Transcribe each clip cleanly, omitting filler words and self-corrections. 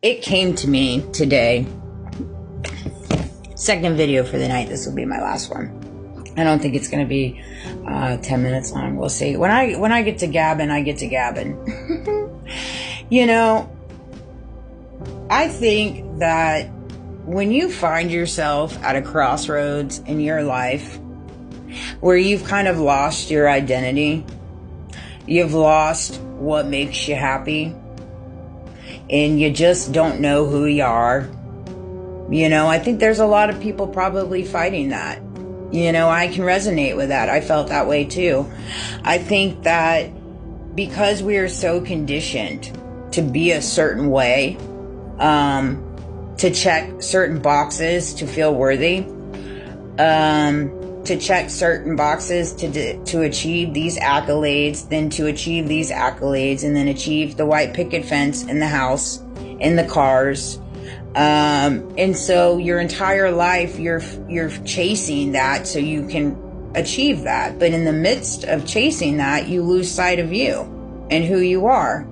It came to me today. Second video for the night. This will be my last one. I don't think it's going to be 10 minutes long. We'll see. When I get to gabbing, I get to gabbing. You know, I think that when you find yourself at a crossroads in your life where you've kind of lost your identity, you've lost what makes you happy, and you just don't know who you are, you know, I think there's a lot of people probably fighting that. You know, I can resonate with that. I felt that way too. I think that because we are so conditioned to be a certain way, to check certain boxes to feel worthy, to check certain boxes to achieve these accolades, then to achieve these accolades, and then achieve the white picket fence in the house, in the cars. And so your entire life, you're chasing that so you can achieve that. But in the midst of chasing that, you lose sight of you and who you are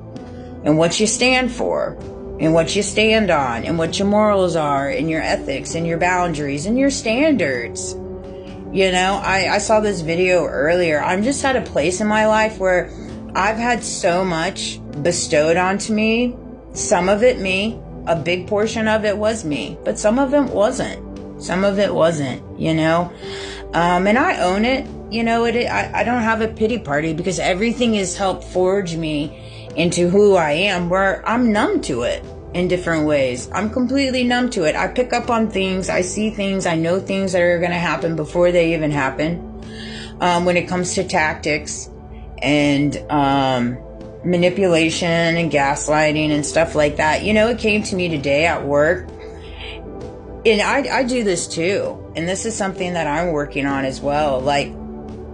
and what you stand for and what you stand on and what your morals are and your ethics and your boundaries and your standards. You know, I saw this video earlier. I'm just at a place in my life where I've had so much bestowed onto me. Some of it me. A big portion of it was me, but some of it wasn't. Some of it wasn't, you know. And I own it. You know, I don't have a pity party because everything has helped forge me into who I am, where I'm numb to it in different ways. I'm completely numb to it. I pick up on things. I see things. I know things that are going to happen before they even happen. When it comes to tactics and manipulation and gaslighting and stuff like that. You know, it came to me today at work, and I do this too, and this is something that I'm working on as well. Like,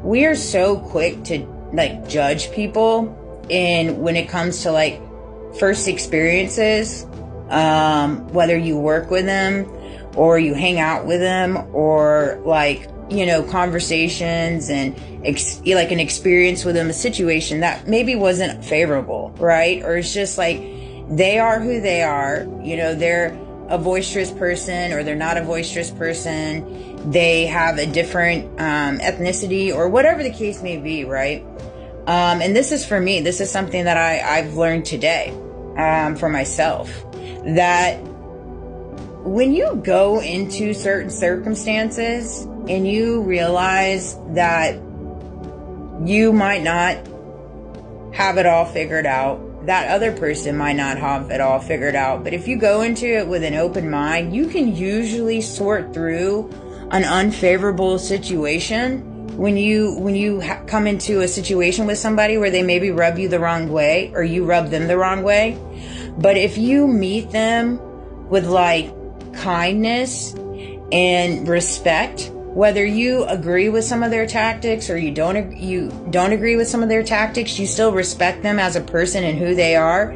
we are so quick to like judge people, and when it comes to like first experiences, whether you work with them or you hang out with them, or like, you know, conversations and like an experience with them, a situation that maybe wasn't favorable, right? Or it's just like they are who they are, you know, they're a boisterous person or they're not a boisterous person, they have a different ethnicity or whatever the case may be, right? And this is for me, this is something that I've learned today for myself, that when you go into certain circumstances and you realize that you might not have it all figured out, that other person might not have it all figured out, but if you go into it with an open mind, you can usually sort through an unfavorable situation when you come into a situation with somebody where they maybe rub you the wrong way or you rub them the wrong way. But if you meet them with like kindness and respect, whether you agree with some of their tactics or you don't agree with some of their tactics, you still respect them as a person and who they are.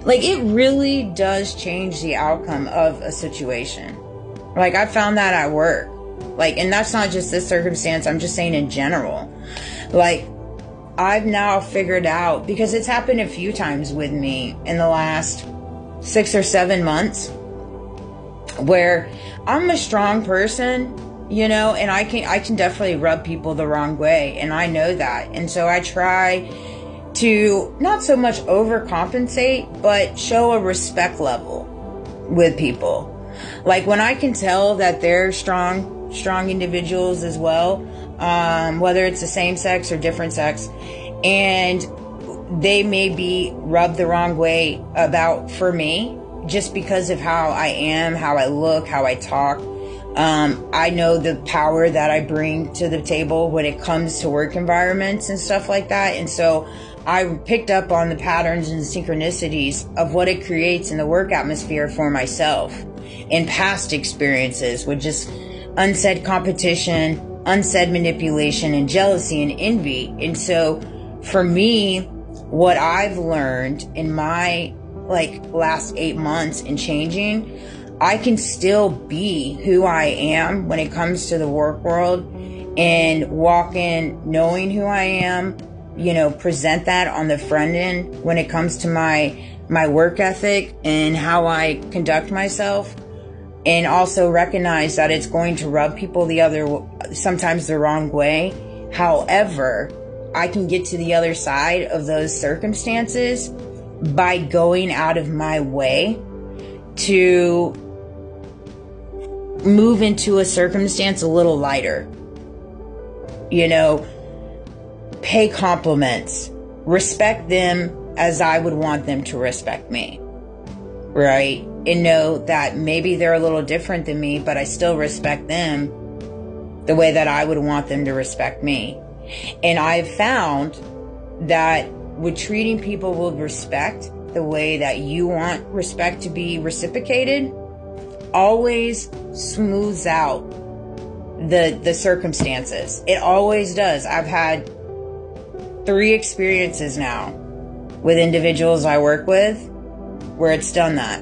Like, it really does change the outcome of a situation. Like, I found that at work. Like, and that's not just this circumstance, I'm just saying in general. Like, I've now figured out, because it's happened a few times with me in the last 6 or 7 months, where I'm a strong person, you know, and I can definitely rub people the wrong way, and I know that. And so I try to not so much overcompensate, but show a respect level with people. Like, when I can tell that they're strong individuals as well, whether it's the same sex or different sex, and they may be rubbed the wrong way for me just because of how I am, how I look, how I talk. I know the power that I bring to the table when it comes to work environments and stuff like that. And so I picked up on the patterns and synchronicities of what it creates in the work atmosphere for myself in past experiences with just unsaid competition, unsaid manipulation, and jealousy and envy. And so for me, what I've learned in my like last 8 months in changing, I can still be who I am when it comes to the work world and walk in knowing who I am, you know, present that on the front end when it comes to my my work ethic and how I conduct myself, and also recognize that it's going to rub people sometimes the wrong way. However, I can get to the other side of those circumstances by going out of my way to move into a circumstance a little lighter. You know, pay compliments, respect them as I would want them to respect me, right? And know that maybe they're a little different than me, but I still respect them the way that I would want them to respect me. And I've found that with treating people with respect, the way that you want respect to be reciprocated, always smooths out the circumstances. It always does. I've had 3 experiences now with individuals I work with where it's done that.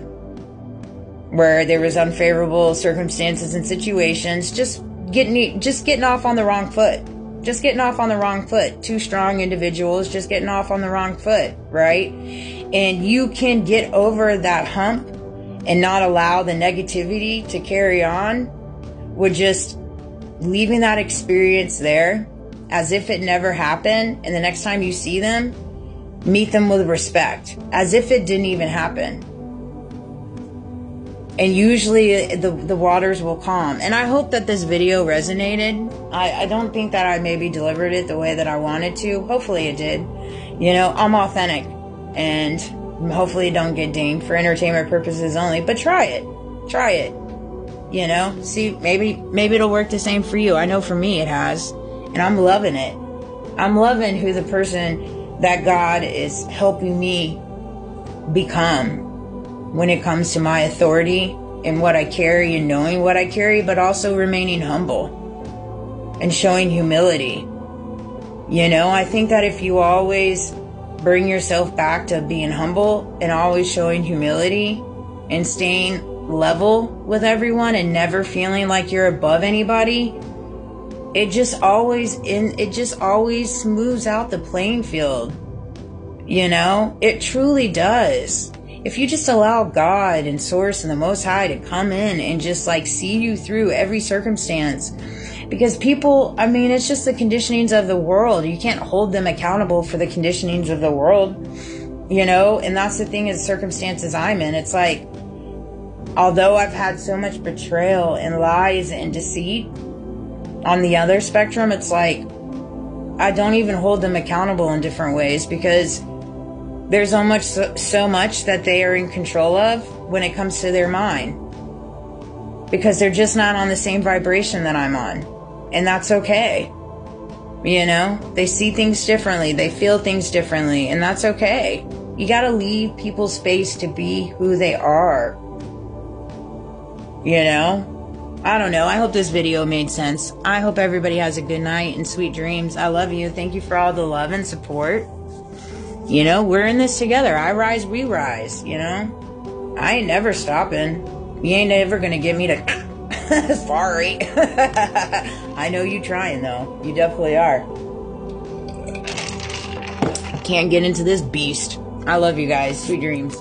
Where there was unfavorable circumstances and situations, just getting off on the wrong foot. Just getting off on the wrong foot. 2 strong individuals just getting off on the wrong foot, right? And you can get over that hump and not allow the negativity to carry on with just leaving that experience there as if it never happened. And the next time you see them, meet them with respect, as if it didn't even happen. And usually the waters will calm. And I hope that this video resonated. I don't think that I maybe delivered it the way that I wanted to. Hopefully it did. You know, I'm authentic. And hopefully it don't get dinged for entertainment purposes only. But try it. Try it. You know, see, maybe it'll work the same for you. I know for me it has. And I'm loving it. I'm loving who the person that God is helping me become when it comes to my authority and what I carry and knowing what I carry, but also remaining humble and showing humility. You know, I think that if you always bring yourself back to being humble and always showing humility and staying level with everyone and never feeling like you're above anybody, it just always smooths out the playing field. You know, it truly does. If you just allow God and Source and the Most High to come in and just like see you through every circumstance. Because people, I mean, it's just the conditionings of the world. You can't hold them accountable for the conditionings of the world, you know? And that's the thing, is circumstances I'm in. It's like, although I've had so much betrayal and lies and deceit, on the other spectrum, it's like, I don't even hold them accountable in different ways, because there's so much that they are in control of when it comes to their mind, because they're just not on the same vibration that I'm on. And that's okay. You know, they see things differently. They feel things differently. And that's okay. You got to leave people space to be who they are. You know? I don't know. I hope this video made sense. I hope everybody has a good night and sweet dreams. I love you. Thank you for all the love and support. You know, we're in this together. I rise, we rise, you know? I ain't never stopping. You ain't ever gonna get me to... Sorry. I know you trying, though. You definitely are. Can't get into this beast. I love you guys. Sweet dreams.